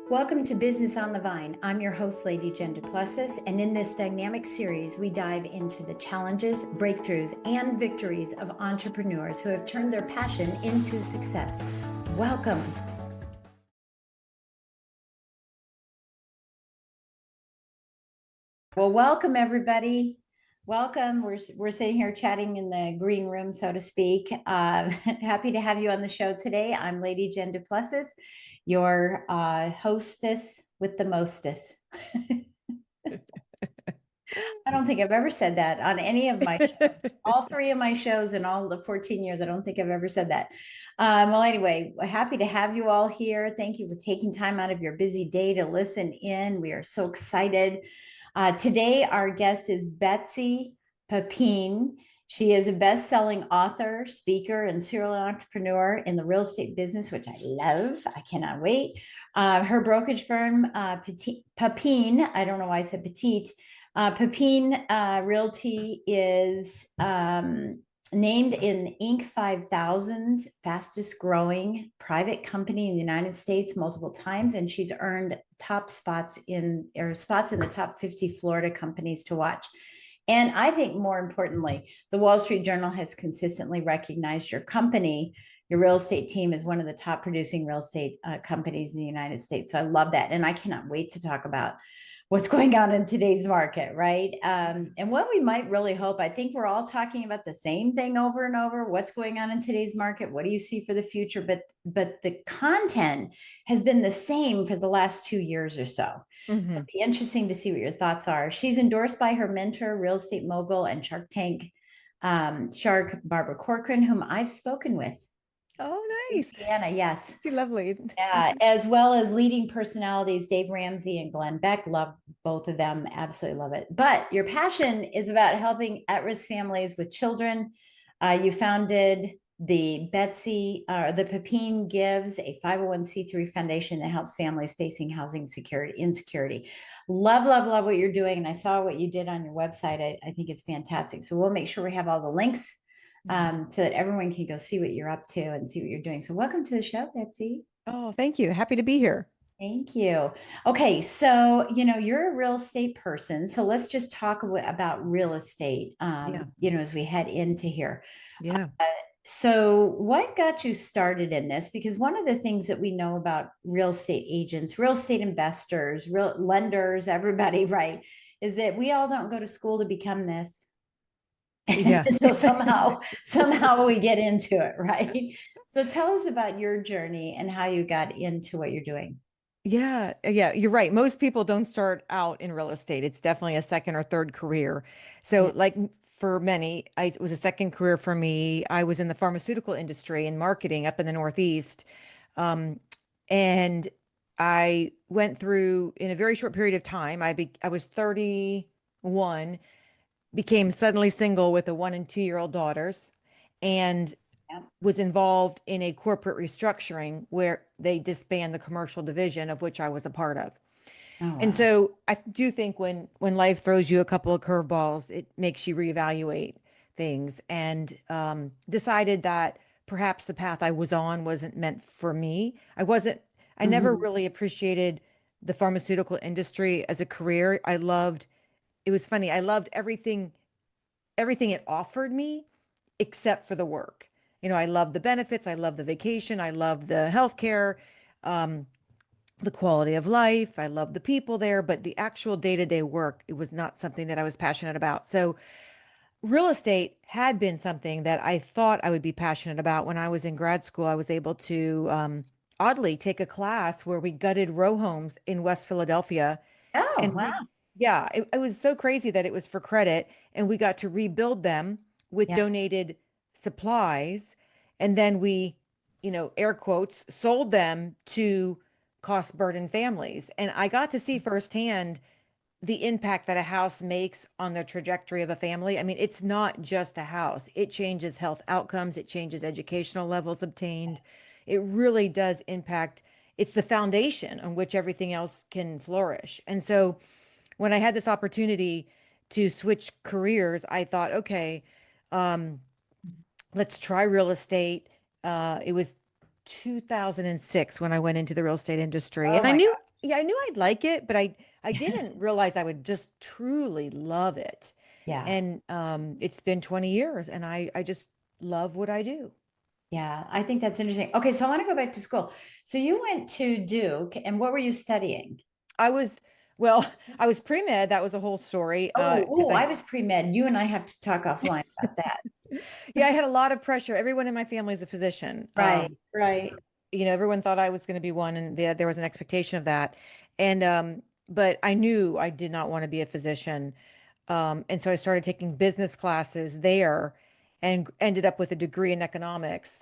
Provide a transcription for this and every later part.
Welcome to Business on the Vine. I'm your host, Lady Jen Du Plessis, and in this dynamic series, we dive into the challenges, breakthroughs, and victories of entrepreneurs who have turned their passion into success. Welcome. Well, welcome everybody. Welcome. We're sitting here chatting in the green room, so to speak. Happy to have you on the show today. I'm Lady Jen Du Plessis, your hostess with the mostest. I don't think I've ever said that on any of my shows. All three of my shows in all the 14 years, I don't think I've ever said that. Well, anyway, happy to have you all here. Thank you for taking time out of your busy day to listen in. We are so excited. Today, our guest is Betsy Pepine. She is a best-selling author, speaker, and serial entrepreneur in the real estate business, which I love. I cannot wait. Her brokerage firm, Pepine, I don't know why I said petite, Pepine Realty is named in Inc. 5000's fastest growing private company in the United States multiple times, and she's earned top spots in the top 50 Florida companies to watch. And I think more importantly, the Wall Street Journal has consistently recognized your company, your real estate team, as one of the top producing real estate companies in the United States. So I love that. And I cannot wait to talk about what's going on in today's market, right? And what we might really hope, I think we're all talking about the same thing over and over. What's going on in today's market? What do you see for the future? But the content has been the same for the last 2 years or so. Mm-hmm. It'd be interesting to see what your thoughts are. She's endorsed by her mentor, real estate mogul and Shark Tank shark Barbara Corcoran, whom I've spoken with. Oh, nice. Indiana, yes. Lovely. Yeah, as well as leading personalities, Dave Ramsey and Glenn Beck. Love both of them. Absolutely love it. But your passion is about helping at-risk families with children. You founded the Pepine Gives, a 501c3 foundation that helps families facing housing insecurity. Love, love, love what you're doing. And I saw what you did on your website. I think it's fantastic. So we'll make sure we have all the links so that everyone can go see what you're up to and see what you're doing. So welcome to the show, Betsy. Oh, thank you. Happy to be here. Thank you. Okay, so you're a real estate person. So let's just talk about real estate. As we head into here. Yeah. So what got you started in this? Because one of the things that we know about real estate agents, real estate investors, real lenders, everybody, right, is that we all don't go to school to become this. Yeah. So somehow we get into it, right? So tell us about your journey and how you got into what you're doing. Yeah, you're right. Most people don't start out in real estate. It's definitely a second or third career. So like for many, it was a second career for me. I was in the pharmaceutical industry and marketing up in the Northeast. And I went through in a very short period of time. I was 31, became suddenly single with a 1 and 2-year-old daughters, and was involved in a corporate restructuring where they disband the commercial division, of which I was a part of. Oh, wow. And so I do think when life throws you a couple of curveballs, it makes you reevaluate things, and decided that perhaps the path I was on wasn't meant for me. I never really appreciated the pharmaceutical industry as a career. It was funny. I loved everything it offered me except for the work. I love the benefits. I love the vacation. I love the healthcare, the quality of life. I love the people there, but the actual day-to-day work, it was not something that I was passionate about. So real estate had been something that I thought I would be passionate about. When I was in grad school, I was able to oddly take a class where we gutted row homes in West Philadelphia. Oh, wow. It was so crazy that it was for credit, and we got to rebuild them with donated supplies. And then we, air quotes, sold them to cost burdened families. And I got to see firsthand the impact that a house makes on the trajectory of a family. I mean, it's not just a house. It changes health outcomes. It changes educational levels obtained. It really does impact. It's the foundation on which everything else can flourish. And so when I had this opportunity to switch careers, I thought, okay, let's try real estate. It was 2006 when I went into the real estate industry, and I knew Yeah, I knew I'd like it, but I didn't realize I would just truly love it. Yeah. And it's been 20 years and I just love what I do. Yeah. I think that's interesting. Okay. So I want to go back to school. So you went to Duke, and what were you studying? I was, well, I was pre-med. That was a whole story. Because Oh, I was pre-med. You and I have to talk offline about that. yeah, I had a lot of pressure. Everyone in my family is a physician. Right. Right. Everyone thought I was going to be one, and there was an expectation of that. And but I knew I did not want to be a physician. And so I started taking business classes there and ended up with a degree in economics.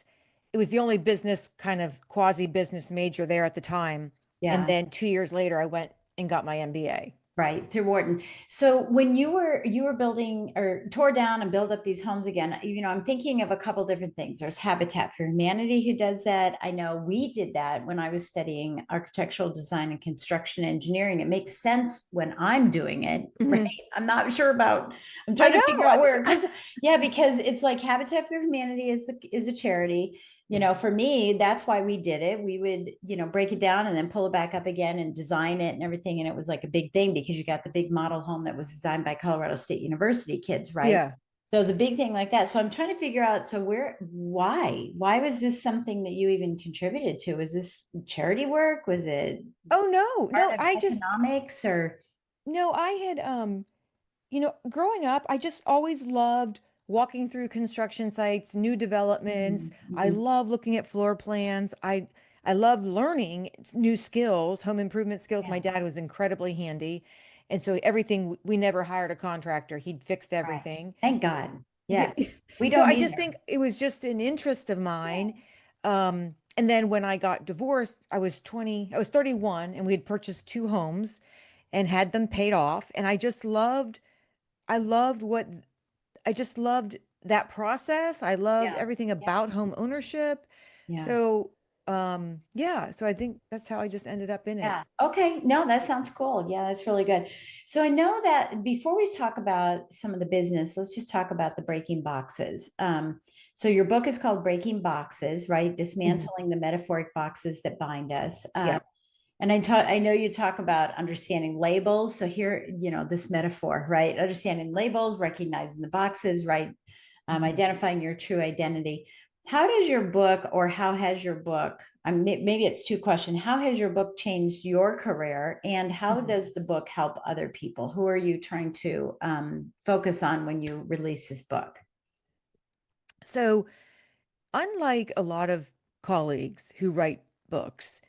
It was the only business kind of quasi business major there at the time. And Yeah. then 2 years later, I went and got my MBA. Right, through Wharton. So when you were building or tore down and build up these homes again, I'm thinking of a couple different things. There's Habitat for Humanity who does that. I know we did that when I was studying architectural design and construction engineering. It makes sense when I'm doing it, right? Mhm. I'm not sure about. I'm I trying to figure know. out where it comes. Yeah, because it's like Habitat for Humanity is a charity. For me, that's why we did it. We would, break it down and then pull it back up again and design it and everything. And it was like a big thing because you got the big model home that was designed by Colorado State University kids, right? Yeah. So it was a big thing like that. So I'm trying to figure out, so why was this something that you even contributed to? Was this charity work? Was it Oh no, no, part of economics or? no, I had growing up, I just always loved walking through construction sites, new developments. Mhm, I mhm. love looking at floor plans. I love learning new skills, home improvement skills. My Yeah, dad was incredibly handy. And so everything, we never hired a contractor. He'd fixed right. everything. Thank God. Yeah. Yes. We So don't I just either. think it was just an interest of Yeah. mine. And then when I got divorced, I was 31 and we had purchased two homes and had them paid off. And I loved what I just loved that process. I loved Yeah. everything Yeah. about home ownership. Yeah. So, yeah, so I think that's how I just ended up in it. Yeah. Okay. No, that sounds cool. Yeah, that's really good. So I know that before we talk about some of the business, let's just talk about the breaking boxes. So your book is called Breaking Boxes, right? Mhm. Dismantling the metaphoric boxes that bind us. Yeah. And I know you talk about understanding labels. So here, this metaphor, right? Understanding labels, recognizing the boxes, right? Mhm. Identifying your true identity. How does your book, or how has your book, maybe it's two questions. How has your book changed your career, and how Mhm. does the book help other people? Who are you trying to focus on when you release this book? So, unlike a lot of colleagues who write books,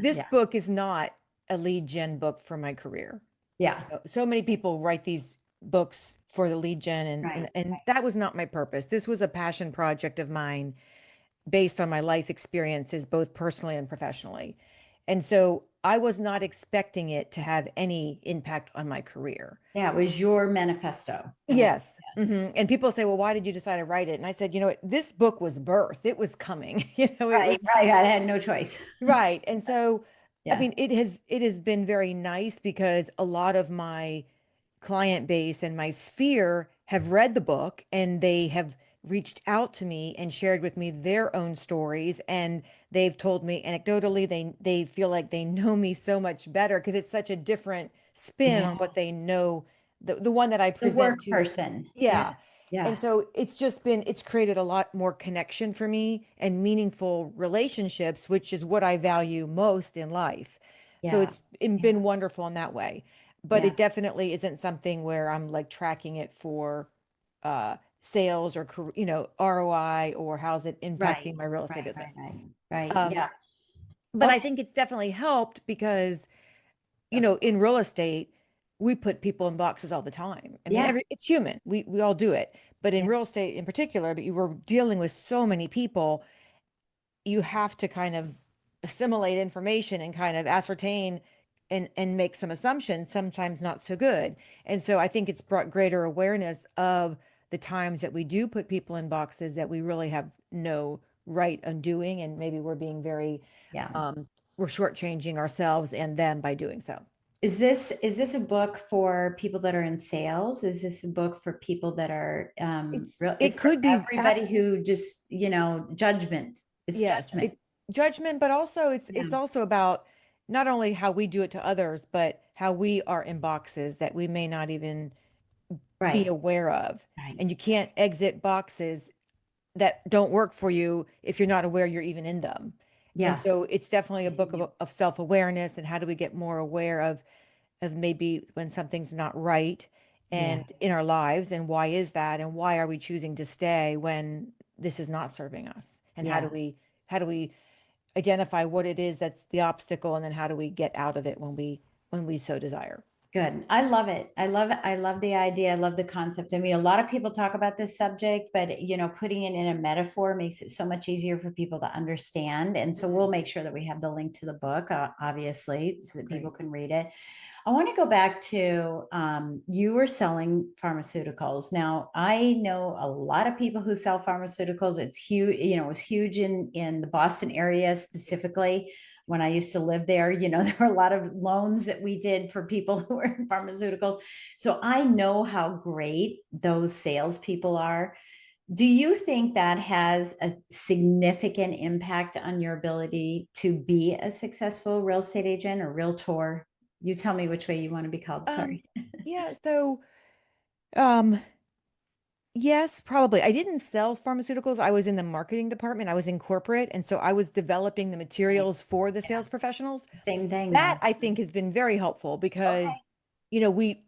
this Yeah, book is not a lead gen book for my career. yeah, So many people write these books for the lead gen, and, right, and that was not my purpose. This was a passion project of mine based on my life experiences, both personally and professionally. And so I was not expecting it to have any impact on my career. yeah. It was your manifesto, kind of. Yes. And people say, well, why did you decide to write it? And I said, what, this book was birth. It was coming. It was Right, right. I had no choice. right. And so, I Yeah, mean, it has been very nice because a lot of my client base and my sphere have read the book and they have reached out to me and shared with me their own stories, and they've told me anecdotally they feel like they know me so much better because it's such a different spin yeah. on what they know, the one that I The present work to. person. Yeah, Yeah. And yeah, so it's created a lot more connection for me and meaningful relationships, which is what I value most in life. So yeah, it's yeah, been wonderful in that way. But yeah. it definitely isn't something where I'm like tracking it for sales or ROI or how's it Right, impacting my real estate right, right, business. right, right. Um, Yeah. but I Okay. think it's definitely helped because That's in real estate, we put people in boxes all the time. I mean, yeah, it's human. We all do it. But in yeah, real estate in particular, but you were dealing with so many people, you have to kind of assimilate information and kind of ascertain and make some assumptions, sometimes not so good. And so I think it's brought greater awareness of the times that we do put people in boxes that we really have no right undoing, and maybe we're being very yeah. we're shortchanging ourselves and them by doing so. Is this a book for people that are in sales? Is this a book for people that are real? It It's for could be everybody who just, judgment. It's yes, judgment. it judgment, but also it's Yeah. also about not only how we do it to others, but how we are in boxes that we may not even be Right. aware of. Right. And you can't exit boxes that don't work for you if you're not aware you're even in them. And Yeah. so it's definitely a book Facing you. of self-awareness and how do we get more aware of maybe when something's not right Yeah. and in our lives, and why is that, and why are we choosing to stay when this is not serving us, and Yeah. how do we identify what it is that's the obstacle, and then how do we get out of it when we so desire. Good. I love it. I love it. I love the idea. I love the concept. I mean, a lot of people talk about this subject, but putting it in a metaphor makes it so much easier for people to understand. And so we'll Mhm. make sure that we have the link to the book, obviously, so that people Great. can read it. I want to go back to you were selling pharmaceuticals. Now, I know a lot of people who sell pharmaceuticals. It's huge, it was huge in the Boston area specifically. When I used to live there, there were a lot of loans that we did for people who were in pharmaceuticals. So I know how great those salespeople are. Do you think that has a significant impact on your ability to be a successful real estate agent or realtor? You tell me which way you want to be called. Um, Sorry. yeah, so um yes, probably. I didn't sell pharmaceuticals. I was in the marketing department. I was in corporate, and so I was developing the Right. materials for the Yeah. sales professionals. Same thing That though. I think has been very helpful because, Okay. we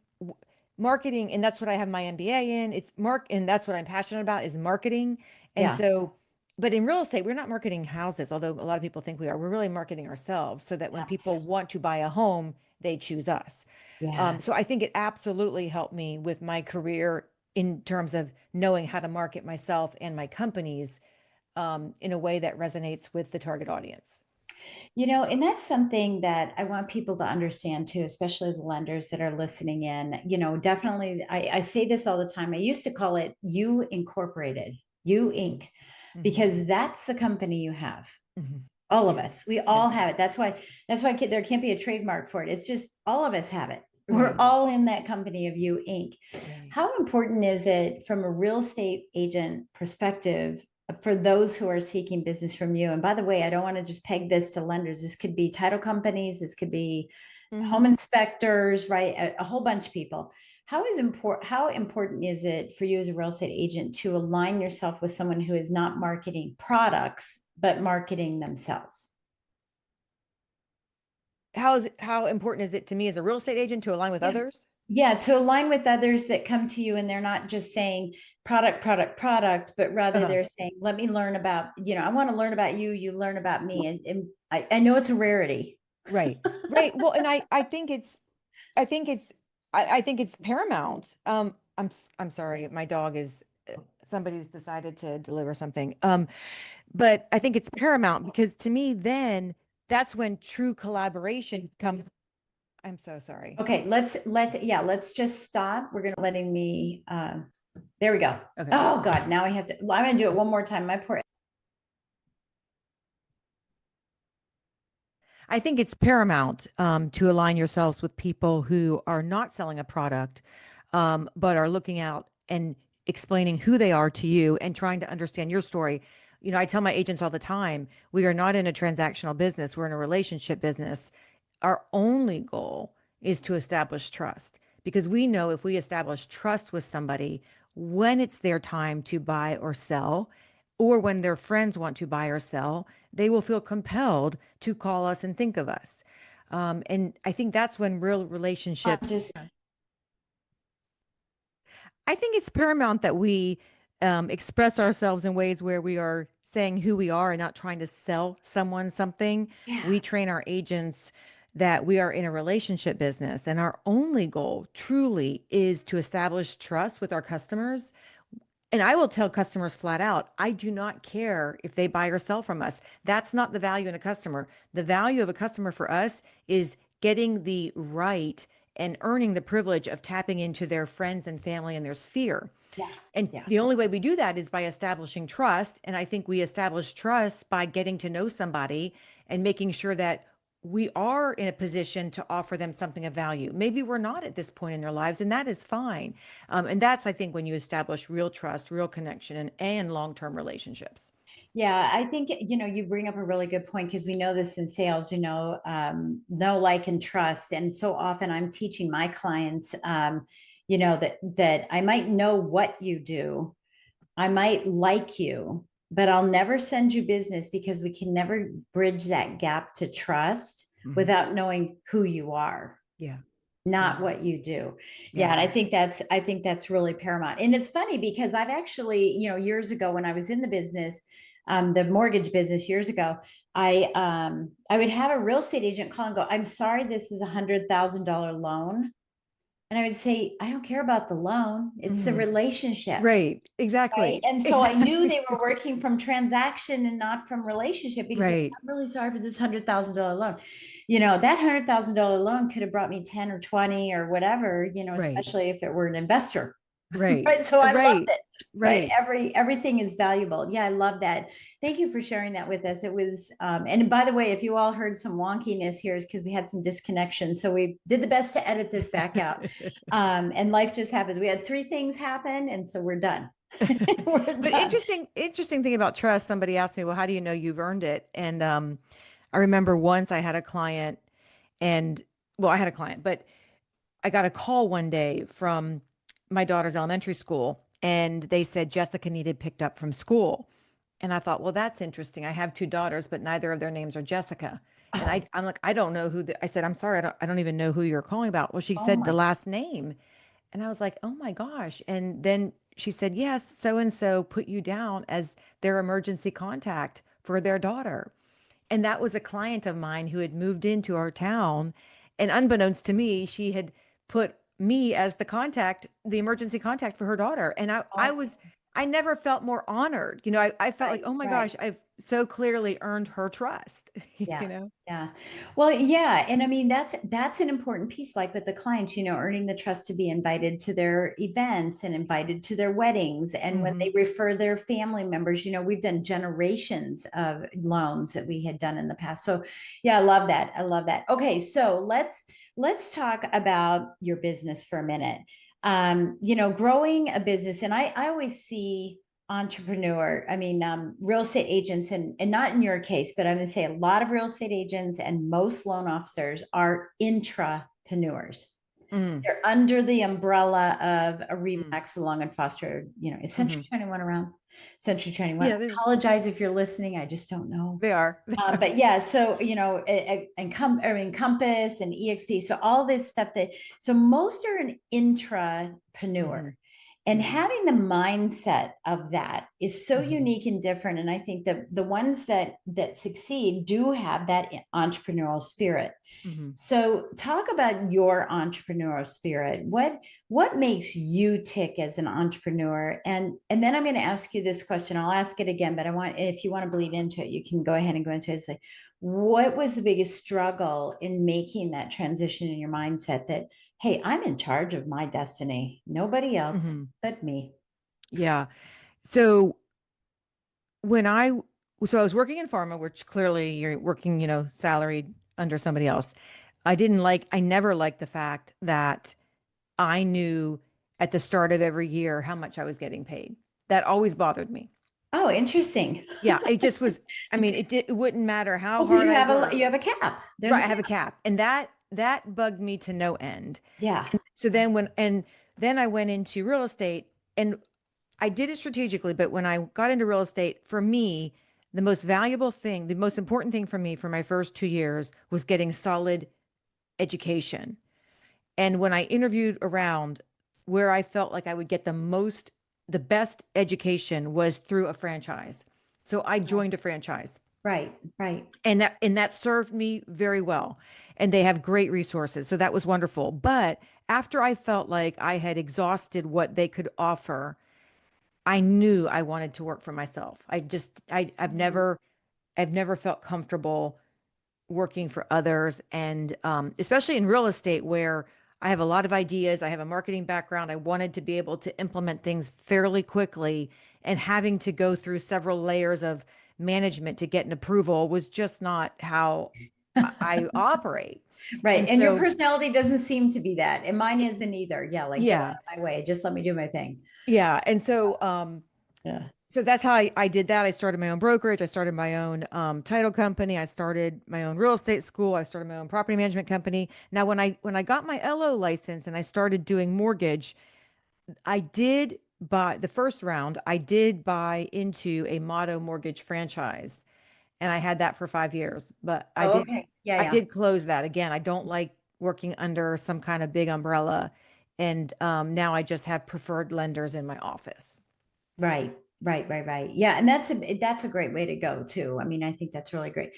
marketing, and that's what I have my MBA in. It's and that's what I'm passionate about is marketing. And Yeah. so, but in real estate, we're not marketing houses, although a lot of people think we are. We're really marketing ourselves so that when people Abs- want to buy a home, they choose us. Yeah. So I think it absolutely helped me with my career in terms of knowing how to market myself and my companies in a way that resonates with the target audience. And that's something that I want people to understand too, especially the lenders that are listening in. Definitely, I say this all the time. I used to call it You Incorporated, You Inc., Hmm. because that's the company you have. Hmm. All of Yeah. us, we Yeah. all have it. That's why there can't be a trademark for it. It's just all of us have it. We're Right. all in that company of You Inc. Right. How important is it from a real estate agent perspective for those who are seeking business from you? And by the way, I don't want to just peg this to lenders. This could be title companies, this could be home Hmm. inspectors, right? A whole bunch of people. How important is it for you as a real estate agent to align yourself with someone who is not marketing products, but marketing themselves? How important is it to me as a real estate agent to align with Yeah. others? Yeah, to align with others that come to you and they're not just saying product, product, product, but rather Uh-huh. they're saying, let me learn about, I want to learn about you, you learn about me. And I know it's a rarity. Right. Right. Well, and I think it's I think it's paramount. I'm sorry, my dog is somebody's decided to deliver something. But I think it's paramount because to me then that's when true collaboration comes. I'm so sorry. Okay, let's just stop. We're gonna letting me there we go. Okay. Oh God, now I have to, I'm gonna do it one more time. My poor I think it's paramount to align yourselves with people who are not selling a product, but are looking out and explaining who they are to you and trying to understand your story. I tell my agents all the time, we are not in a transactional business, we're in a relationship business. Our only goal is to establish trust because we know if we establish trust with somebody, when it's their time to buy or sell, or when their friends want to buy or sell, they will feel compelled to call us and think of us. And I think that's when real relationships, just I think it's paramount that we express ourselves in ways where we are saying who we are and not trying to sell someone something. yeah, We train our agents that we are in a relationship business, and our only goal truly is to establish trust with our customers. And I will tell customers flat out, I do not care if they buy or sell from us. That's not the value in a customer. The value of a customer for us is getting the right and earning the privilege of tapping into their friends and family and their sphere. yeah, And yeah. the only way we do that is by establishing trust. And I think we establish trust by getting to know somebody and making sure that we are in a position to offer them something of value. Maybe we're not at this point in their lives, and that is fine. And that's, I think, when you establish real trust, real connection, and long term relationships. Yeah, I think, you bring up a really good point because we know this in sales, know, like, and trust. And so often I'm teaching my clients, that I might know what you do, I might like you, but I'll never send you business because we can never bridge that gap to trust Mhm. without knowing who you are, Yeah. not Yeah. what you do. Yeah, Yeah. and I think that's really paramount. And it's funny because I've actually, years ago when I was in the business, the mortgage business years ago, I would have a real estate agent call and go, "I'm sorry, this is $100,000 loan." And I would say, "I don't care about the loan. It's the Mhm. relationship." Right. Right. Exactly. And so I knew they were working from transaction and not from relationship because they're, Right. "I'm really sorry for this $100,000 loan." That $100,000 loan could have brought me 10 or 20 or whatever, Right. especially if it were an investor. Right. Right. So I loved Right. it. Right. Right. Everything is valuable. Yeah, I love that. Thank you for sharing that with us. It was, and by the way, if you all heard some wonkiness here, is because we had some disconnection. So we did the best to edit this back out. And life just happens. We had three things happen, and so we're done. We're But done. interesting thing about trust, somebody asked me, well, how do you know you've earned it? And I remember once I had a client and well, I had a client, but I got a call one day from my daughter's elementary school and they said Jessica needed picked up from school. And I thought, well, that's interesting. I have two daughters, but neither of their names are Jessica. And Oh, I'm like, I don't know I said, I'm sorry, I don't even know who you're calling about. Well, she oh said the my, last name. And I was like, oh my gosh. And then she said, yes, so and so put you down as their emergency contact for their daughter. And that was a client of mine who had moved into our town. And unbeknownst to me, she had put me as the contact, the emergency contact for her daughter. And oh, I never felt more honored. I felt like, right, oh my right. gosh, I've so clearly earned her trust, Yeah. you know? Yeah. Well, yeah. And I mean, that's an important piece, like with the clients, earning the trust to be invited to their events and invited to their weddings. And when Hmm. they refer their family members, we've done generations of loans that we had done in the past. So yeah, I love that. I love that. Okay, so let's talk about your business for a minute. Growing a business, and I always see entrepreneur, I mean, real estate agents, and not in your case, but I'm going to say a lot of real estate agents and most loan officers are intrapreneurs. Mm, They're under the umbrella of a mm, Remax, Long and Foster. Is Century hmm. 21 around? Century 21. I Yeah, apologize if you're listening. I just don't know. they are. But yeah, so and Compass and EXP, so all this stuff so most are an intrapreneur. Hmm. And Hmm. having the mindset of that is so Hmm. unique and different. And I think that the ones that succeed do have that entrepreneurial spirit. Hmm. So talk about your entrepreneurial spirit. What makes you tick as an entrepreneur? And then I'm going to ask you this question. I'll ask it again, but I want, if you want to bleed into it, you can go ahead and go into it. Say, what was the biggest struggle in making that transition in your mindset that, hey, I'm in charge of my destiny, nobody else Hmm. but me? Yeah. So when I so I was working in pharma, which clearly you're working, salaried under somebody else. I never liked the fact that I knew at the start of every year how much I was getting paid. That always bothered me. Oh, interesting. Yeah, it just was, I It's mean, it wouldn't matter how well, because hard you I have a worked. you have a cap. There's a Right, I have cap. a cap. And that bugged me to no end. Yeah. So then I went into real estate and I did it strategically, but when I got into real estate, for me, the most valuable thing, the most important thing for me for my first 2 years was getting solid education. And when I interviewed around, where I felt like I would get the best education was through a franchise. So I joined a franchise Right, right. and that served me very well. And they have great resources. So that was wonderful. But after I felt like I had exhausted what they could offer, I knew I wanted to work for myself. Mhm. I've never felt comfortable working for others. And especially in real estate, where I have a lot of ideas, I have a marketing background, I wanted to be able to implement things fairly quickly. And having to go through several layers of management to get an approval was just not how I operate. Right. And And your so, personality doesn't seem to be that. And mine isn't either. Yeah, like get yeah, out of my way. Just let me do my thing. yeah. And so, Yeah. So that's how I did that. I started my own brokerage. I started my own title company. I started my own real estate school. I started my own property management company. Now, when I got my LO license and I started doing mortgage, I did buy the first round. I did buy into a Motto mortgage franchise, and I had that for 5 years. But Oh, okay. Yeah, I yeah. did close that. Again, I don't like working under some kind of big umbrella, and now I just have preferred lenders in my office. Right, right. Yeah, and that's a great way to go too. I mean, I think that's really great.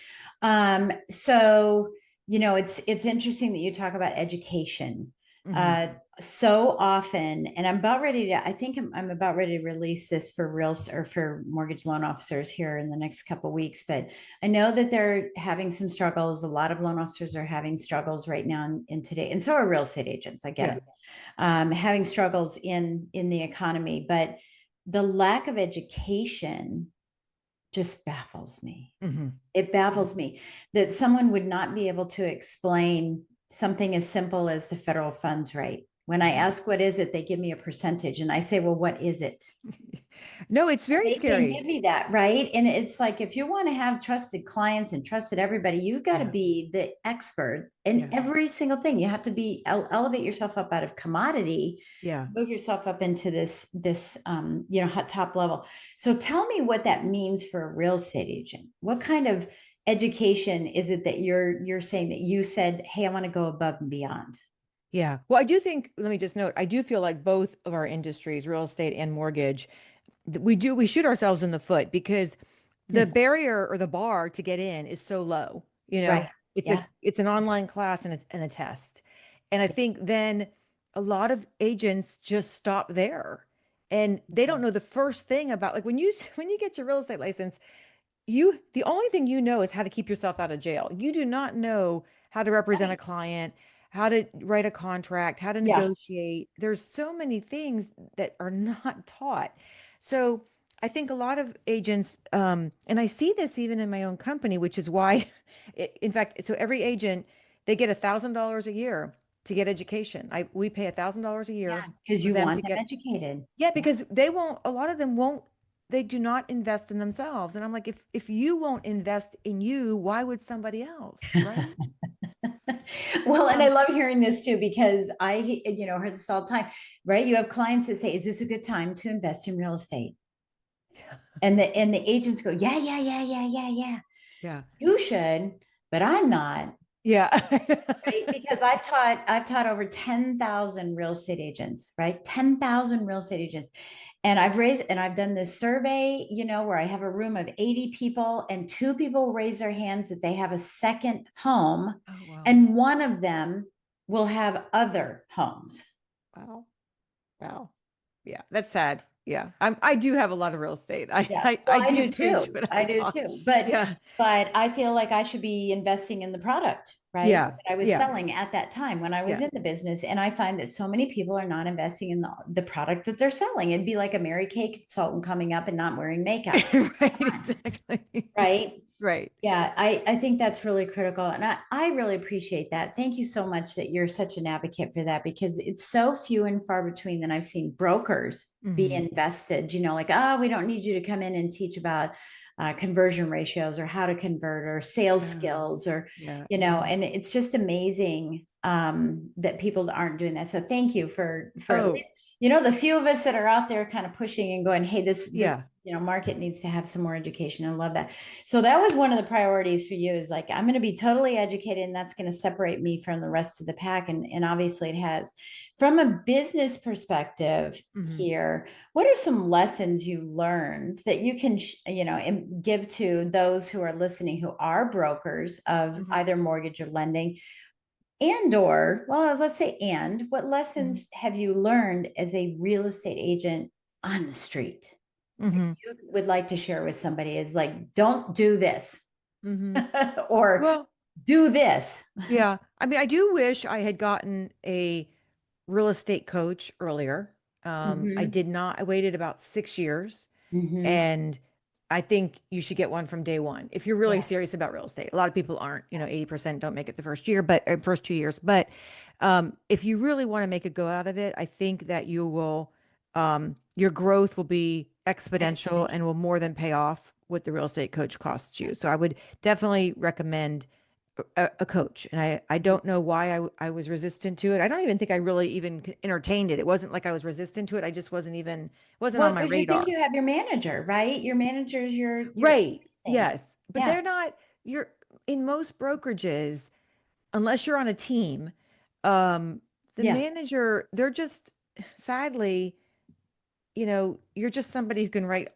So it's interesting that you talk about education. Hmm. Uh, so often, and I'm about ready to. I think I'm about ready to release this for or for mortgage loan officers here in the next couple of weeks. But I know that they're having some struggles. A lot of loan officers are having struggles right now in today, and so are real estate agents. I get Yeah. it, having struggles in the economy, but the lack of education just baffles me. Hmm. It baffles me that someone would not be able to explain something as simple as the federal funds rate. When I Hmm. ask what is it, they give me a percentage, and I say, well, what is it? No, it's very They scary. give me that, right? And it's like, if you want to have trusted clients and trusted everybody, you've got to Yeah. be the expert in Yeah. every single thing. You have to be elevate yourself up out of commodity, Yeah. move yourself up into this hot top level. So tell me what that means for a real estate agent. What kind of education is it that you're saying that you said, hey, I want to go above and beyond? Yeah. Well, I do think, let me just note, I do feel like both of our industries, real estate and mortgage, we shoot ourselves in the foot because the barrier or the bar to get in is so low. Right. Yeah. It's an online class and it's and a test. And I think then a lot of agents just stop there. And they don't know the first thing about, like, when you when you get your real estate license, the only thing you know is how to keep yourself out of jail. You do not know how to represent a Right. client, how to write a contract, how to Yeah. negotiate. There's so many things that are not taught. So I think a lot of agents, and I see this even in my own company, which is why, in fact, so every agent, they get $1,000 a year to get education. We pay $1,000 a Yeah. year Because for you them want to them get, educated. yeah, Yeah. because a lot of them won't, they do not invest in themselves. And I'm like, if you won't invest in you, why would somebody else, right? Well, and I So, love hearing this too, because heard this all the time, right? You have clients that say, is this a good time to invest in real estate? And the agents go, yeah, yeah, yeah, yeah, yeah, yeah. yeah. You should, but I'm not. Yeah. Right? Because I've taught over 10,000 real estate agents, right? 10,000 real estate agents. And I've done this survey, where I have a room of 80 people and two people raise their hands that they have a second home, Oh, wow. and one of them will have other homes. Wow. Wow. Yeah. That's sad. Yeah. I do have a lot of real estate. Yeah. Well, I I do do preach too. when I I do talk. too. But Yeah. but I feel like I should be investing in the product, right? Yeah. That I was Yeah. selling at that time when I was Yeah. in the business. And I find that so many people are not investing in the product that they're selling. It'd be like a Mary Kay consultant coming up and not wearing makeup. Right. Come on, Exactly. right? Right. Yeah, I think that's really critical. And I really appreciate that. Thank you so much that you're such an advocate for that, because it's so few and far between that I've seen brokers be Hmm. invested, like, oh, we don't need you to come in and teach about conversion ratios or how to convert or sales Yeah. skills or, Yeah. Yeah. and it's just amazing that people aren't doing that. So thank you for at Oh, least, the few of us that are out there kind of pushing and going, hey, this, yeah. market needs to have some more education. I love that. So that was one of the priorities for you, is like, I'm going to be totally educated, and that's going to separate me from the rest of the pack. And obviously it has. From a business perspective Hmm. here, what are some lessons you learned that you can, give to those who are listening, who are brokers of Hmm. either mortgage or lending, and or, well, let's say, and what Hmm. lessons have you learned as a real estate agent on the street? Hmm. You would like to share with somebody is like, don't do this Hmm. or Well, do this. yeah. I mean, I do wish I had gotten a real estate coach earlier. I Mm-hmm. did not. I waited about 6 years, Mm-hmm. and I think you should get one from day one if you're really Yeah. serious about real estate. A lot of people aren't. 80% don't make it the first year, but first 2 years. But if you really want to make a go out of it, I think that your growth will be exponential and will more than pay off what the real estate coach costs you. So I would definitely recommend a coach. And I don't know why I was resistant to it. I don't even think I really even entertained it. It wasn't like I was resistant to it. I just wasn't Well, on my because you think radar. you have your manager, right? Your manager's your Right. everything. Yes. But Yeah, they're not, you're in most brokerages, unless you're on a team, um, the yeah, manager, they're just sadly, you're just somebody who can write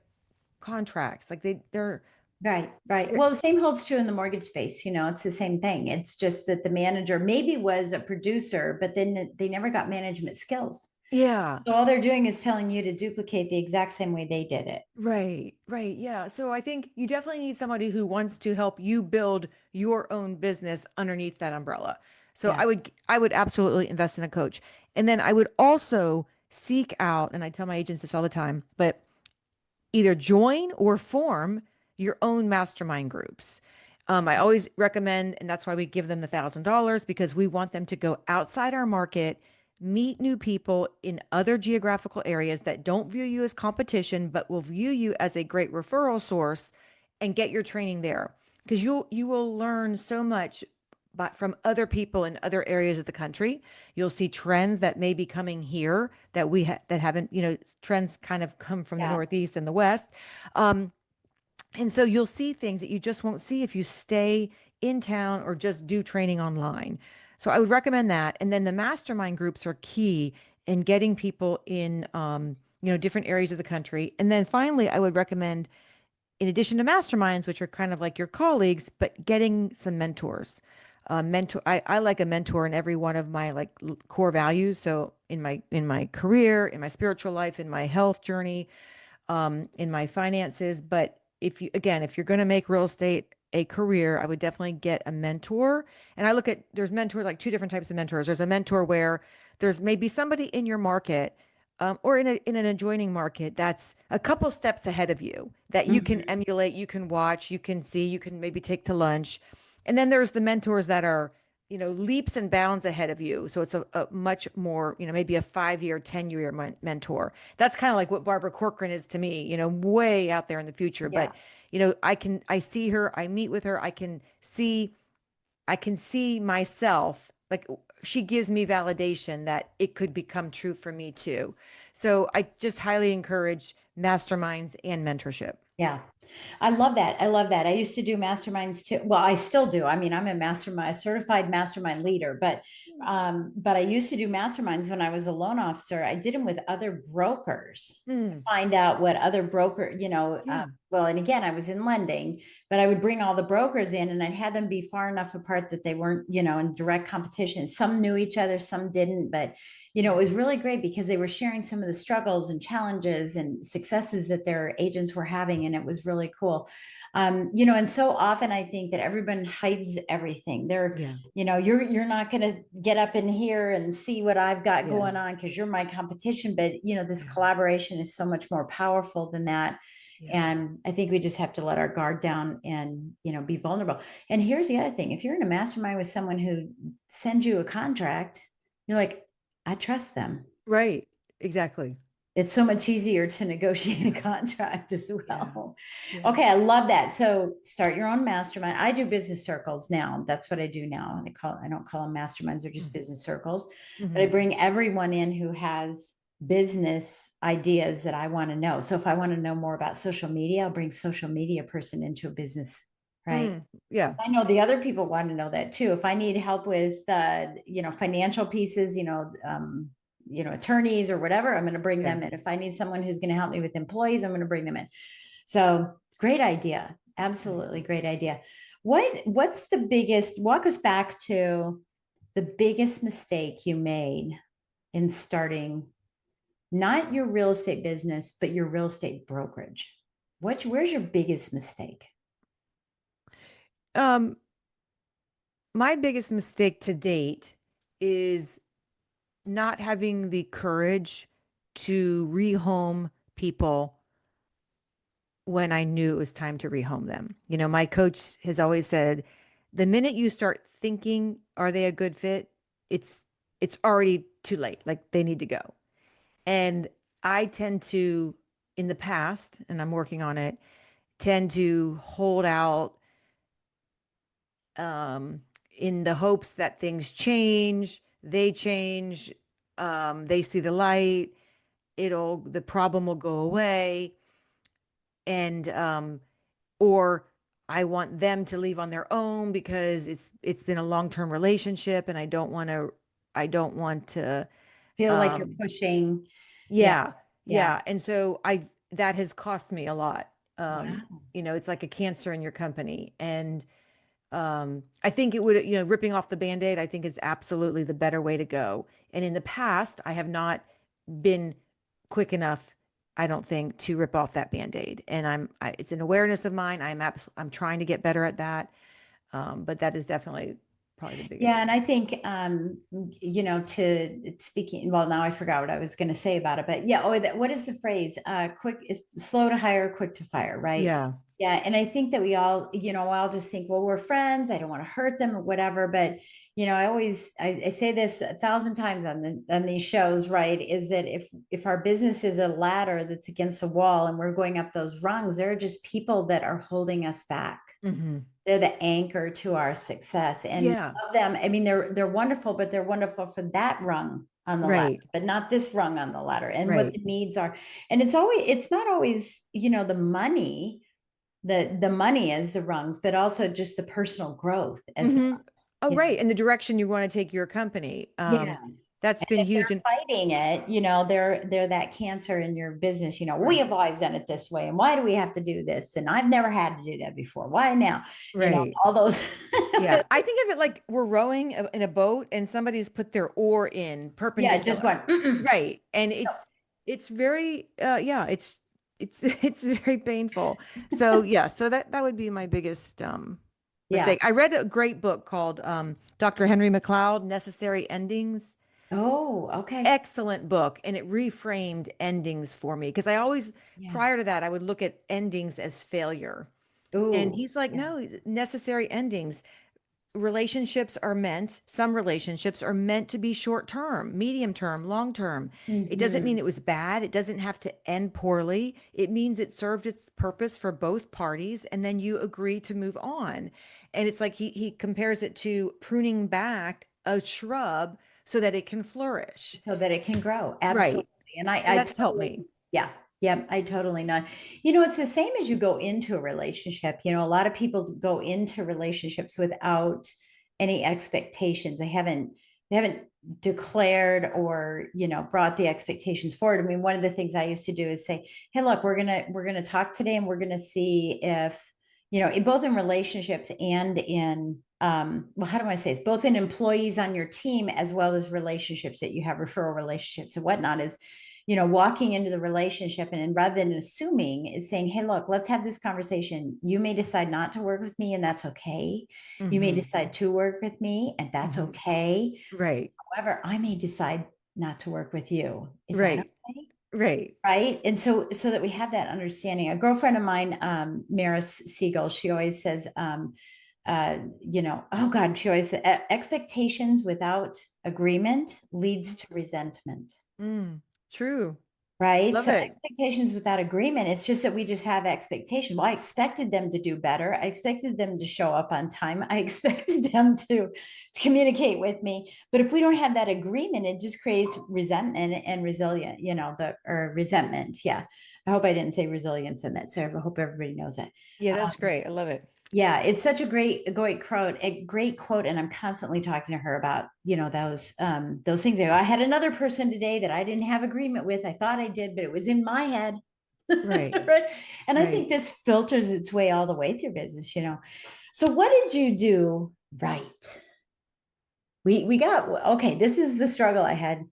contracts. Like they're right, right. they're Well, the same holds true in the mortgage space. It's the same thing. It's just that the manager maybe was a producer, but then they never got management skills. yeah. So all they're doing is telling you to duplicate the exact same way they did it. Right, right. Yeah. So I think you definitely need somebody who wants to help you build your own business underneath that umbrella. So Yeah. I would absolutely invest in a coach. And then I would also seek out, and I tell my agents this all the time, but either join or form your own mastermind groups. I always recommend, and that's why we give them the $1,000 because we want them to go outside our market, meet new people in other geographical areas that don't view you as competition, but will view you as a great referral source and get your training there. Because you will learn so much but from other people in other areas of the country. You'll see trends that may be coming here that that haven't, trends kind of come from the Yeah. Northeast and the West. Um, and so you'll see things that you just won't see if you stay in town or just do training online. So I would recommend that. And then the mastermind groups are key in getting people in, different areas of the country. And then finally, I would recommend, in addition to masterminds, which are kind of like your colleagues, but getting some mentors. I like a mentor in every one of my like core values. So in my career, in my spiritual life, in my health journey, in my finances. But if you're going to make real estate a career, I would definitely get a mentor. And there's mentors, like two different types of mentors. There's a mentor where there's maybe somebody in your market, or in an adjoining market that's a couple steps ahead of you that you can Mhm. emulate, you can watch, you can see, you can maybe take to lunch. And then there's the mentors that are, leaps and bounds ahead of you. So it's a much more, maybe a 5-year, 10-year mentor. That's kind of like what Barbara Corcoran is to me, way out there in the future. Yeah. But, I see her, I meet with her, I can see myself, like she gives me validation that it could become true for me too. So I just highly encourage masterminds and mentorship. Yeah. I love that. I love that. I used to do masterminds too. Well, I still do. I mean, I'm a certified mastermind leader, but I used to do masterminds when I was a loan officer. I did them with other brokers to Hmm. find out what other broker, Yeah. well, and again, I was in lending, but I would bring all the brokers in and I'd had them be far enough apart that they weren't, in direct competition. Some knew each other, some didn't, but it Yeah. was really great because they were sharing some of the struggles and challenges and successes that their agents were having. And it was really cool. And so often I think that everyone hides everything. Yeah. You're not going to get up in here and see what I've got Yeah. going on because you're my competition. But, this Yeah. collaboration is so much more powerful than that. Yeah. And I think we just have to let our guard down and, be vulnerable. And here's the other thing. If you're in a mastermind with someone who sends you a contract, you're like, I trust them. Right. Exactly. It's so much easier to negotiate a contract as Yeah. well. Yeah. Okay, I love that. So start your own mastermind. I do business circles now. That's what I do now. I don't call them masterminds, they're just business circles. But I Mm-hmm. bring everyone in who has business ideas that I want to know. So if I want to know more about social media, I'll bring social media person into a business, right? Mm. Yeah. I know the other people want to know that too. If I need help with, financial pieces, attorneys or whatever, I'm going to bring Yeah. them in. If I need someone who's going to help me with employees, I'm going to bring them in. So great idea. Nice. Absolutely great idea. What's the biggest, walk us back to the biggest mistake you made in starting not your real estate business, but your real estate brokerage? Where's your biggest mistake? Um, my biggest mistake to date is not having the courage to rehome people when I knew it was time to rehome them. My coach has always said, the minute you start thinking, are they a good fit? It's it's already too late. Like they need to go. And I tend to in the past, and I'm working on it, tend to hold out um, in the hopes that things change, they see the light, the problem will go away, and or I want them to leave on their own because it's been a long-term relationship, and I don't want to Feel like you're um pushing. Yeah, yeah, yeah. yeah. And so that has cost me a lot. Wow. It's like a cancer in your company. And I think it would, ripping off the Band-Aid, I think is absolutely the better way to go. And in the past, I have not been quick enough, I don't think, to rip off that Band-Aid. And it's an awareness of mine. I'm trying to get better at that. But that is definitely probably the biggest Yeah, and I thing. think to speaking, well, now I forgot what I was going to say about it, but yeah, what is the phrase? Quick is slow to hire, quick to fire, right? Yeah. Yeah, and I think that we all just think, well, we're friends, I don't want to hurt them or whatever, but I say this 1,000 times on these shows, right? Is that if our business is a ladder that's against a wall and we're going up those rungs, there are just people that are holding us back. Hmm. They're the anchor to our success. And Yeah. of them, I mean, they're wonderful, but they're wonderful for that rung on the ladder, Right. but not this rung on the ladder and what Right. the needs are. And it's not always, the money, the money is the rungs, but also just the personal growth as the Hmm. rungs. Oh, right. And the direction you want to take your company. Yeah. That's been If huge. they're And fighting it, they're that cancer in your business. We right. have always done it this way, and why do we have to do this? And I've never had to do that before. Why now? Right. All those. Yeah. I think of it like we're rowing in a boat and somebody's put their oar in Yeah, just perpendicular. going. Mm-mm. Right. And No. it's very yeah, it's very painful. So yeah, so that would be my biggest Yeah. mistake. I read a great book called Dr. Henry McLeod, Necessary Endings. Oh, okay. Excellent book, and it reframed endings for me because I always, Yeah. prior to that, I would look at endings as failure. And Ooh. he's like, Yeah. no, necessary endings. Some relationships are meant to be short term, medium term, long term. It doesn't mean Hmm. it was bad. It doesn't have to end poorly. It means it served its purpose for both parties, and then you agree to move on. And it's like he compares it to pruning back a shrub so that it can flourish. So that it can grow. Absolutely. Right. And I, So I that's helped totally, me. yeah, yeah, I totally know. It's the same as you go into a relationship. A lot of people go into relationships without any expectations. They haven't declared or, brought the expectations forward. I mean, one of the things I used to do is say, hey, look, we're gonna talk today and we're gonna see if, both in relationships and in well, how do I say this? Both in employees on your team as well as relationships that you have, referral relationships and whatnot, is walking into the relationship and rather than assuming is saying, hey, look, let's have this conversation. You may decide not to work with me and that's okay. You may Hmm. decide to work with me and that's Hmm. okay. Right. However, I may decide not to work with you. Is that Right. okay? Right. Right. And so that we have that understanding. A girlfriend of mine, Maris Siegel, she always says, oh God, she always said, expectations without agreement leads to resentment. Mm, true. Right. Love So it. expectations without agreement, it's just that we just have expectations. Well, I expected them to do better. I expected them to show up on time. I expected them to communicate with me. But if we don't have that agreement, it just creates resentment and resilient, or resentment. Yeah. I hope I didn't say resilience in that. So I hope everybody knows that. Yeah, that's Um, great. I love it. yeah, it's such a great quote, and I'm constantly talking to her about, those things. I had another person today that I didn't have agreement with. I thought I did, but it was in my head. Right. Right. And I think Right. this filters its way all the way through business. So what did you do right? We got okay, this is the struggle I had.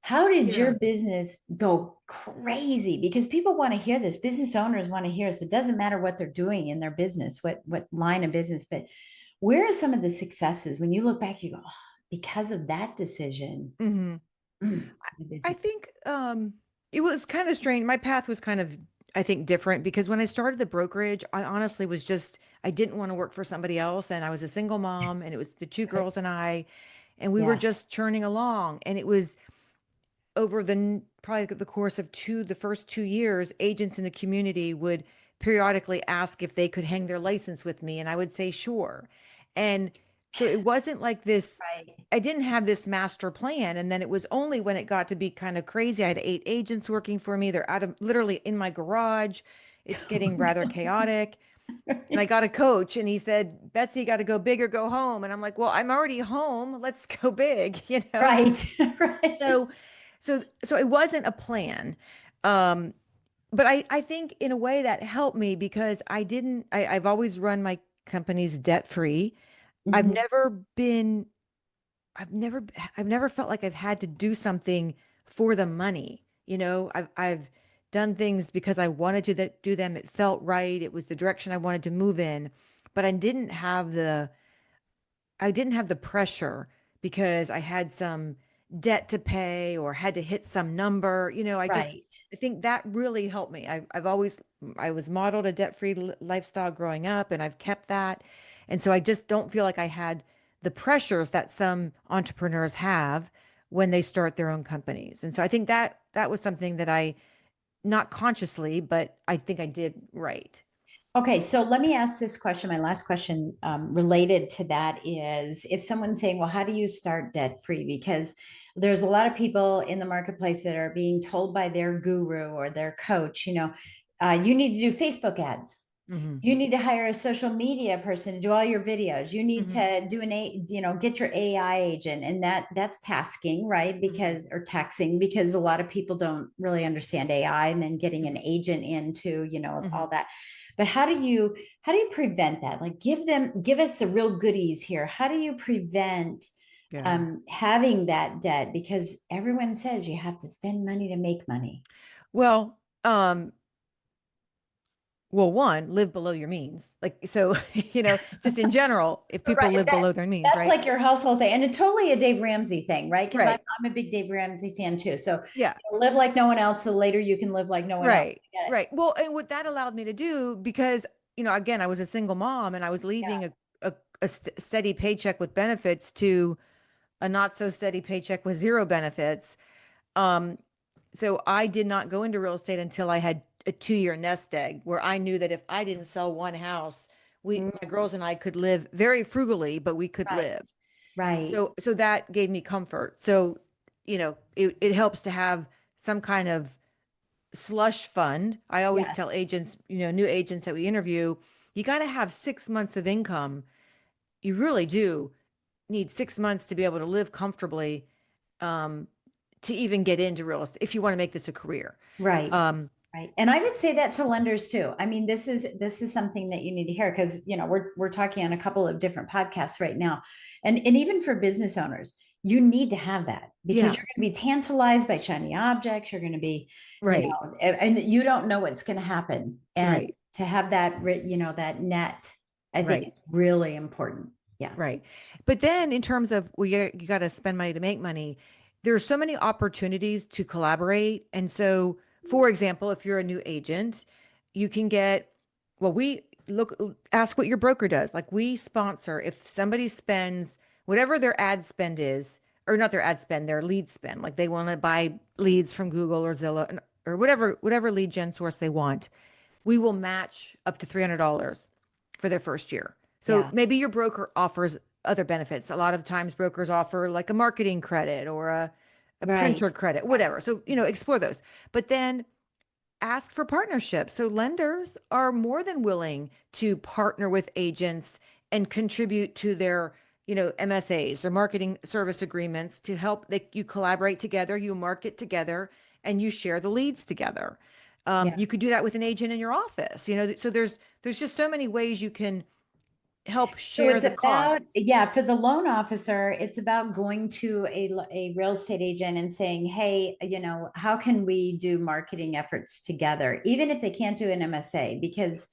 How did Yeah. your business go crazy? Because people want to hear this. Business owners want to hear this. It doesn't matter what they're doing in their business, what line of business, but where are some of the successes when you look back, you go, oh, because of that decision, Hmm. the I business. think it was kind of strange. My path was kind of, I think, different because when I started the brokerage, I honestly was just, I didn't want to work for somebody else. And I was a single mom, and it was the two Okay. girls and I, and we were Yeah. just churning along. And it was over the probably the course of the first 2 years, agents in the community would periodically ask if they could hang their license with me, and I would say sure. And so it wasn't like this. Right. I didn't have this master plan. And then it was only when it got to be kind of crazy. I had 8 agents working for me. They're out of literally in my garage. It's getting rather chaotic. And I got a coach and he said, Betsy, you got to go big or go home. And I'm like, well, I'm already home. Let's go big, you know? Right. Right. So, so it wasn't a plan. Um, but I think in a way that helped me because I've always run my companies debt free. I've Mhm. never been I've never felt like I've had to do something for the money. I've done things because I wanted to do them. It felt right. It was the direction I wanted to move in, but I didn't have the pressure because I had some debt to pay or had to hit some number. Right. I think that really helped me. I was modeled a debt-free lifestyle growing up and I've kept that. And so I just don't feel like I had the pressures that some entrepreneurs have when they start their own companies. And so I think that was something that I, not consciously, but I think I did right. Okay, so let me ask this question. My last question related to that is if someone's saying, well, how do you start debt free? Because there's a lot of people in the marketplace that are being told by their guru or their coach, you need to do Facebook ads. Hmm. You need to hire a social media person to do all your videos. You need Hmm. to get your AI agent, and that's tasking, right? Hmm. Because or taxing because a lot of people don't really understand AI, and then getting an agent into, Hmm. all that. But how do you prevent that? Like give us the real goodies here. How do you prevent Yeah. having that debt? Because everyone says you have to spend money to make money. Well, well, one, live below your means. Like, so, just in general, if people Right. live below their means, That's right? like your household thing. And it's totally a Dave Ramsey thing, right? Because I'm, Right. I'm a big Dave Ramsey fan too. So Yeah. live like no one else. So later you can live like no one else. Right. I get it. Right. Well, and what that allowed me to do, because, again, I was a single mom and I was leaving Yeah. a steady paycheck with benefits to a not so steady paycheck with zero benefits. Um, so I did not go into real estate until I had a 2 year nest egg where I knew that if I didn't sell one house, Mm, my girls and I could live very frugally, but we could right. live. Right. So that gave me comfort. So, it helps to have some kind of slush fund. I always Yes. tell agents, new agents that we interview, you got to have 6 months of income. You really do need 6 months to be able to live comfortably, um, to even get into real estate if you want to make this a career. Right. Um, Right. And I would say that to lenders too. I mean, this is something that you need to hear because we're talking on a couple of different podcasts right now. And even for business owners, you need to have that because yeah, you're going to be tantalized by shiny objects. You're going to be, right, and you don't know what's going to happen. And right, to have that, that net, I think right. is really important. Yeah. Right. But then in terms of, well, you got to spend money to make money, there are so many opportunities to collaborate. And so, for example, if you're a new agent, you can get, well, ask what your broker does. Like we sponsor, if somebody spends whatever their ad spend is, or not their ad spend, their lead spend, like they want to buy leads from Google or Zillow or whatever lead gen source they want, we will match up to $300 for their first year. So Yeah. maybe your broker offers other benefits. A lot of times brokers offer like a marketing credit or a Right. printer credit, whatever. So, explore those. But then ask for partnerships. So lenders are more than willing to partner with agents and contribute to their, MSAs or marketing service agreements to help that you collaborate together, you market together, and you share the leads together. Yeah. You could do that with an agent in your office, so there's just so many ways you can help So share it's the about, costs. yeah, for the loan officer, it's about going to a real estate agent and saying, hey, how can we do marketing efforts together, even if they can't do an MSA? Because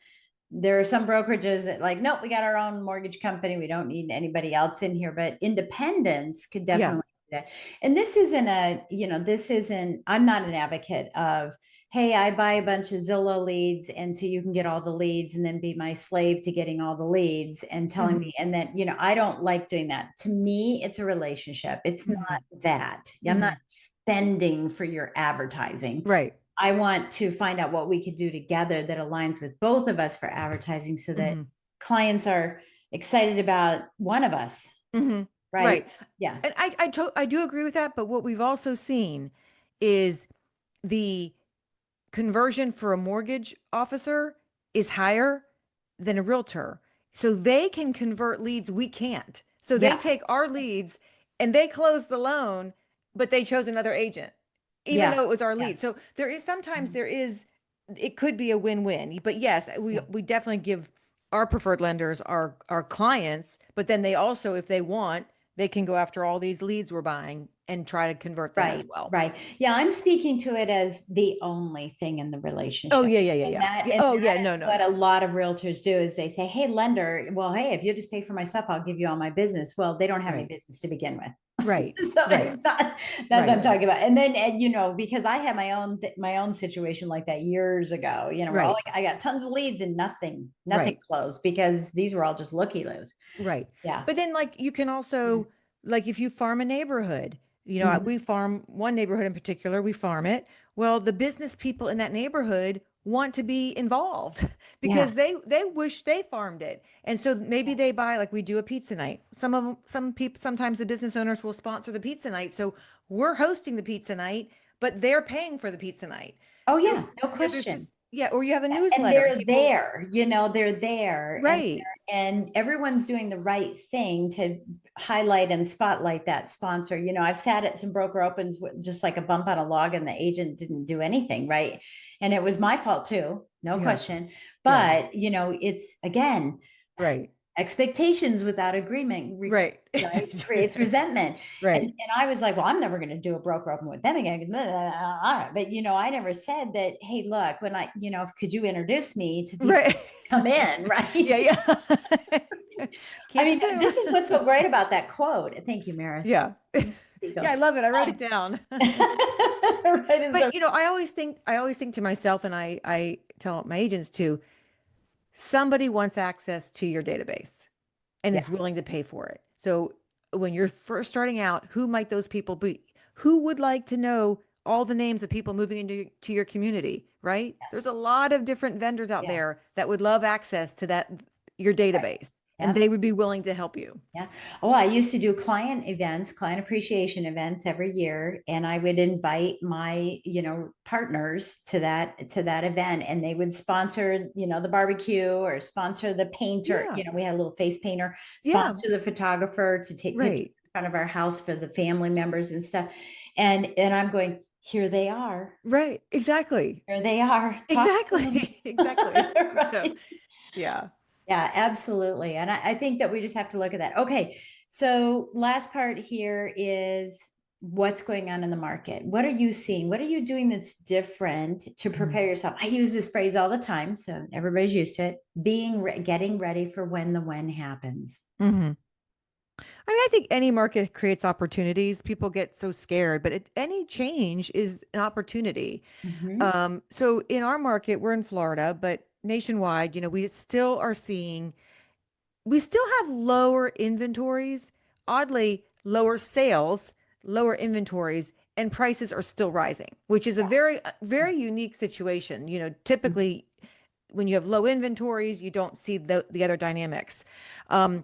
there are some brokerages that like, nope, we got our own mortgage company. We don't need anybody else in here, but independence could Yeah. definitely do that. And this isn't, I'm not an advocate of hey, I buy a bunch of Zillow leads, and so you can get all the leads and then be my slave to getting all the leads and telling Hmm. me, and then, I don't like doing that. To me, it's a relationship. It's Hmm. not that. I'm not Hmm. spending for your advertising. Right. I want to find out what we could do together that aligns with both of us for advertising so that Hmm. clients are excited about one of us, Hmm. right? Right. Yeah. And I do agree with that. But what we've also seen is the conversion for a mortgage officer is higher than a realtor. So they can convert leads we can't. So they Yeah. take our leads and they close the loan, but they chose another agent, even Yeah. though it was our Yeah. lead. So there is sometimes Mhm. there is it could be a win-win. But yes, we Yeah. we definitely give our preferred lenders our clients, but then they also, if they want, they can go after all these leads we're buying and try to convert them as Right, well. right. Yeah, I'm speaking to it as the only thing in the Oh relationship. yeah, yeah, yeah, And yeah. that Yeah. and Oh that yeah, no, is no, what a no. lot of realtors do is they say, "Hey, lender, well, hey, if you just pay for my stuff, I'll give you all my business." Well, they don't have any Right. business to begin with. Right. So Right. it's not that's what I'm Right. talking about. And then and, because I had my own situation like that years ago, where Right. I got tons of leads and nothing Right. closed because these were all just looky-loos. Right. Yeah. But then like you can Yeah. also, like if you farm a neighborhood, we Mhm. farm one neighborhood in particular, we farm it. Well, the business people in that neighborhood want to be involved Yeah. because they wish they farmed it. And so maybe they buy, like we do a pizza night. Some people, sometimes the business owners will sponsor the pizza night. So we're hosting the pizza night, but they're paying for the pizza night. Oh So, yeah, no there's question. just, yeah, or you have a And newsletter and they're people, there, they're there, and right. and everyone's doing the right thing to highlight and spotlight that sponsor. I've sat at some broker opens with just like a bump on a log, and the agent didn't do anything right, and it was my fault too, no Yeah. question. Yeah. But it's again Right. expectations without agreement, Right. right, creates resentment. and Right. and I was like, well, I'm never going to do a broker open with them again. But I never said that, hey, look, when could you introduce me to people Right. who come in, Yeah, right? yeah. I Can't mean, assume. this is what's so great about that quote. Thank you, Maris. Yeah. Seagull. Yeah, I love it. I wrote it Um, down. right in But the I always think to myself, and I tell my agents too, somebody wants access to your database and yeah, is willing to pay for it. So when you're first starting out, who might those people be? Who would like to know all the names of people moving into to your community, right? There's a lot of different vendors out yeah, there that would love access to that your right, database, and yeah. they would be willing to help you. Yeah. Oh, I used to do client events, client appreciation events every year, and I would invite my, partners to that event, and they would sponsor, the barbecue or sponsor the painter. Yeah. We had a little face painter, Yeah. sponsor the photographer to take pictures Right. in front of our house for the family members and stuff. And I'm going, here they are. Right. Exactly. Here they are. Talk to them. Exactly. Exactly. So, Right. yeah. Yeah, absolutely. And I think that we just have to look at that. Okay. So, last part here is what's going on in the market. What are you seeing? What are you doing that's different to Mhm. prepare yourself? I use this phrase all the time, so everybody's used to it. Getting ready for when the when happens. Mhm. I mean, I think any market creates opportunities. People get so scared, but any change is an opportunity. Mhm. So in our market, we're in Florida, but nationwide, we still have lower inventories, oddly lower sales, lower inventories, and prices are still rising, which is a very, very unique situation. Typically when you have low inventories, you don't see the other dynamics. Um,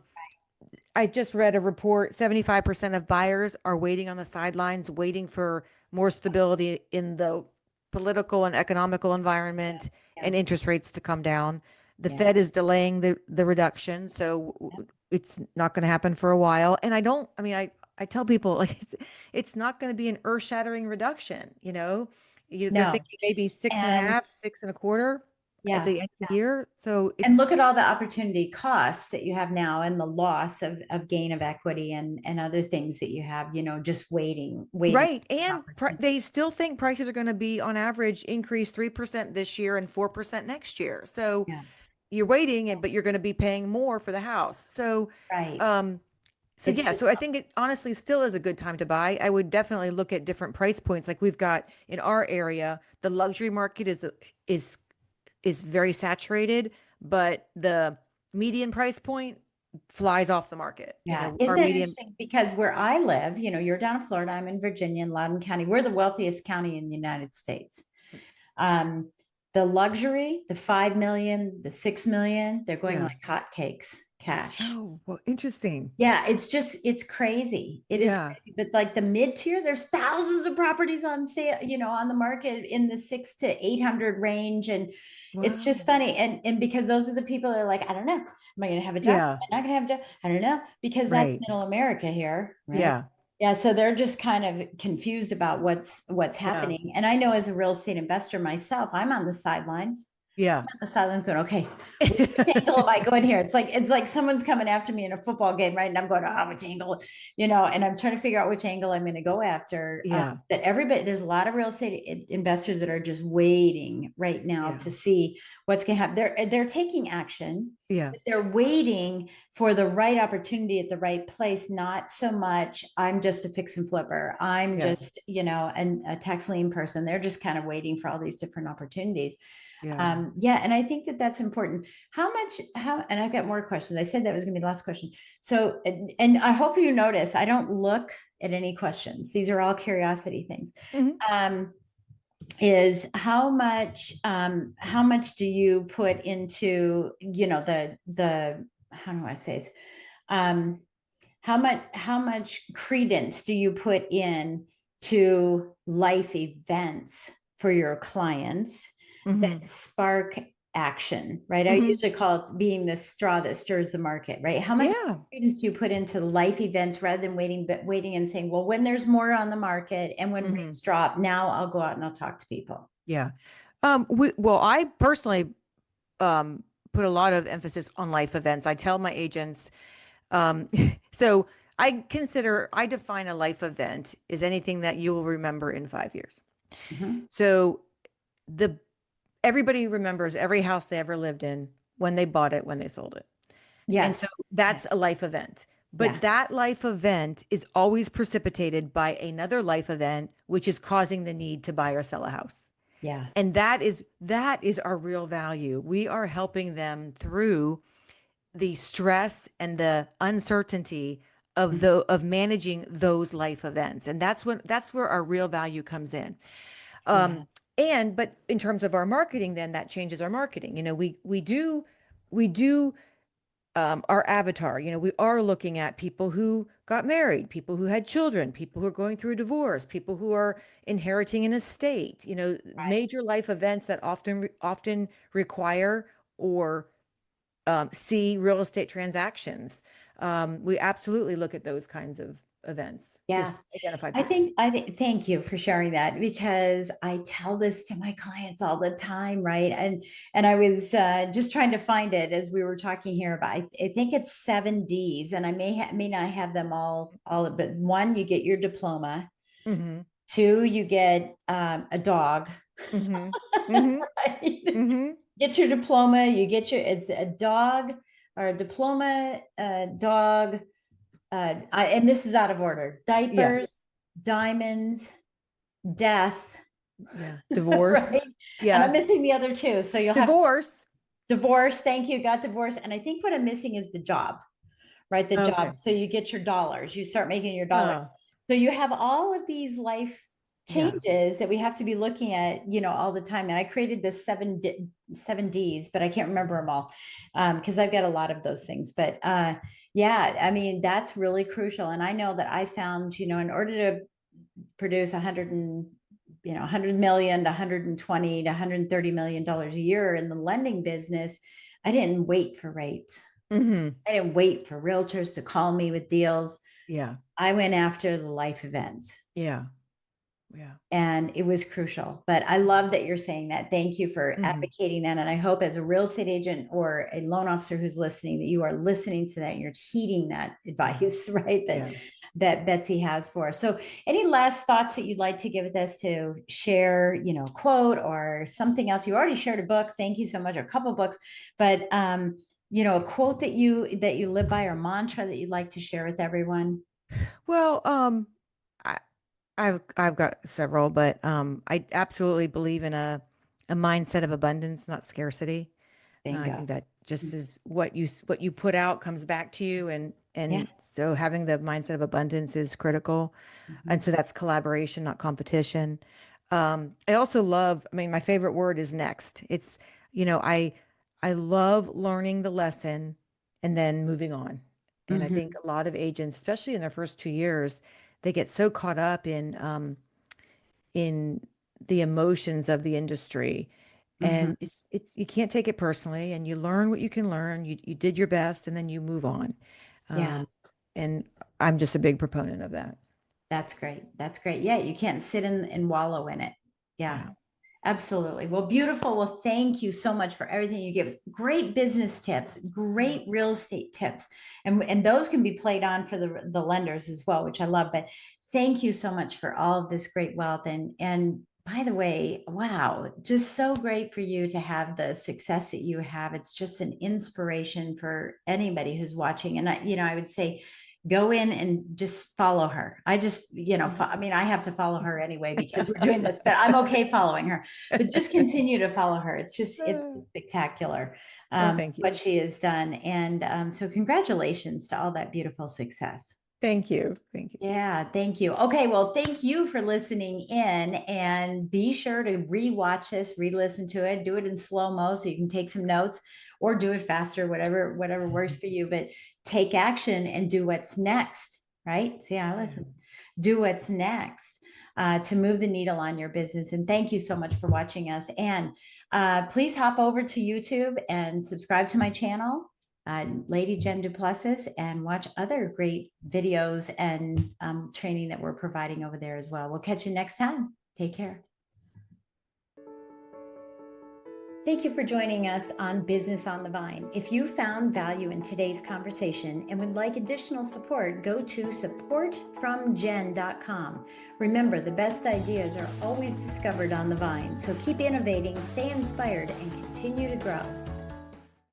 I just read a report, 75% of buyers are waiting on the sidelines, waiting for more stability in the political and economical Yeah. environment Yeah. and interest rates to come down. The Yeah. Fed is delaying the reduction, so Yeah. it's not going to happen for a while. And I tell people like it's not going to be an earth-shattering reduction, they're No. thinking maybe six and a And half, six and a quarter at yeah. the end of the year. So And look at all the opportunity costs that you have now and the loss of gain of equity and other things that you have, just waiting right. And opportunity. they still think prices are going to be on average increase 3% this year and 4% next year. So Yeah. you're waiting, but you're going to be paying more for the house. So, Right. um, So It's yeah, just, so I think it honestly still is a good time to buy. I would definitely look at different price points. Like we've got in our area, the luxury market is is very saturated, but the median price point flies off the market. yeah. Isn't Our that median. interesting? Because where I live, you're down in Florida, I'm in Virginia, in Loudoun County. We're the wealthiest county in the United States. Um, the luxury, the 5 million, the 6 million, they're going Yeah. like hotcakes, cash. Oh, well, interesting. Yeah, it's crazy. It is Yeah. crazy. But like the mid tier, there's thousands of properties on sale, on the market in the 6 to 800 range. And it's just Wow. funny. And because those are the people that are like, I don't know, am I going to have a job? Yeah. Am I not going to have a job? I don't know, because that's Right. middle America here, right? Yeah. Yeah, so they're just kind of confused about what's Yeah. happening. And I know as a real estate investor myself, I'm on the sidelines. Yeah. The sidelines going, okay, which angle am I going here? It's like someone's coming after me in a football game, right? And I'm going, oh, which angle, and I'm trying to figure out which angle I'm going to go after. Yeah. That everybody, there's a lot of real estate investors that are just waiting right now Yeah. to see what's going to happen. They're taking action, Yeah. but they're waiting for the right opportunity at the right place. Not so much, I'm just a fix and flipper. I'm Yeah. just, a tax lien person. They're just kind of waiting for all these different opportunities. Yeah. Yeah, and I think that that's important. And I've got more questions. I said that was going to be the last question. So, and I hope you notice I don't look at any questions. These are all curiosity things. Mhm. Is how much do you put into, the, how do I say this? Um, how much credence do you put in to life events for your clients Mhm. that spark action, right? I Mhm. usually call it being the straw that stirs the market, right? How much Yeah. credence do you put into life events rather than waiting and saying, well, when there's more on the market and when Mhm. rates drop, now I'll go out and I'll talk to people. Yeah. Well, I personally um put a lot of emphasis on life events. I tell my agents, um, so I define a life event as anything that you will remember in 5 years. Mhm. So the everybody remembers every house they ever lived in, when they bought it, when they sold it. And so Yes. that's a life event. Yeah. But that life event is always precipitated by another life event, which is causing the need to buy or sell a house. Yeah. And that is our real value. We are helping them through the stress and the uncertainty of Mhm. of managing those life events. And that's where our real value comes in. Yeah. Um, but in terms of our marketing, then that changes our marketing. We do our avatar. We are looking at people who got married, people who had children, people who are going through a divorce, people who are inheriting an estate. Right. Major life events that often require or see real estate transactions. We absolutely look at those kinds of events to Yeah. identify I people. think I think thank you for sharing that, because I tell this to my clients all the time, right? And I was just trying to find it as we were talking here about. I think it's 7 Ds, and I may not have them all, but one, you get your diploma. Mm-hmm. Two, you get a dog, Mm-hmm. Mm-hmm. right? Mm-hmm. Get your diploma. It's a dog or a diploma, dog, and this is out of order: Yeah. diapers, diamonds, death, Yeah. Divorce. right? And I'm Yeah. missing the other two. So you'll have Divorce. divorce. Thank you. Got divorce. And I think what I'm missing is the job, right? The Okay. job. So you get your dollars, you start making your dollars. Oh, So you have all of these life yeah. changes that we have to be looking at, all the time. And I created this 7 Ds, but I can't remember them all, because I've got a lot of those things. But yeah, I mean, that's really crucial. And I know that I found, in order to produce 100 million to 120 to 130 million dollars a year in the lending business, I didn't wait for rates. Mm-hmm. I didn't wait for realtors to call me with deals. Yeah. I went after the life events, Yeah. Yeah. and it was crucial. But I love that you're saying that. Thank you for Mm-hmm. advocating that. And I hope, as a real estate agent or a loan officer who's listening, that you are listening to that and you're heeding that advice, right? Yeah. That Betsy has for us. So, any last thoughts that you'd like to give with us, to share, quote or something else? You already shared a book. Thank you so much. A couple books, but a quote that you live by or mantra that you'd like to share with everyone? Well, I, I've got several, but I absolutely believe in a mindset of abundance, not scarcity. I Bingo. think that just is what you put out comes back to you, Yeah. and so having the mindset of abundance is critical. And Mhm. so that's collaboration, not competition. I also love, I mean, my favorite word is next. It's, you know, I love learning the lesson and then moving on. And I think Mhm. a lot of agents, especially in their first 2 years, they get so caught up in the emotions of the industry. Mhm. And it's you can't take it personally, and you learn what you can learn. You did your best, and then you move on. Yeah. Um, and I'm just a big proponent of that. That's great. That's great. Yeah, you can't sit and wallow in it. Yeah, Yeah. absolutely. Well, beautiful. Well, thank you so much for everything you give. Great business tips, great real estate tips. And those can be played on for the lenders as well, which I love. But thank you so much for all of this great wealth. And by the way, wow, just so great for you to have the success that you have. It's just an inspiration for anybody who's watching. And I would say go in and just follow her. I just, I mean, I have to follow her anyway because we're doing this, but I'm okay following her. But just continue to follow her. It's spectacular Oh, thank what you. she has done. And so congratulations to all that beautiful success. Thank you. Thank you. Yeah, thank you. Okay, well, thank you for listening in, and be sure to re-watch this, re-listen to it, do it in slow-mo so you can take some notes, or do it faster, whatever works for you, but take action and do what's next, right? See, I Yeah. listen. Do what's next to move the needle on your business. And thank you so much for watching us. And please hop over to YouTube and subscribe to my channel, Lady Jen Du Plessis, and watch other great videos and training that we're providing over there as well. We'll catch you next time. Take care. Thank you for joining us on Business on the Vine. If you found value in today's conversation and would like additional support, go to supportfromjen.com. Remember, the best ideas are always discovered on the vine, so keep innovating, stay inspired, and continue to grow.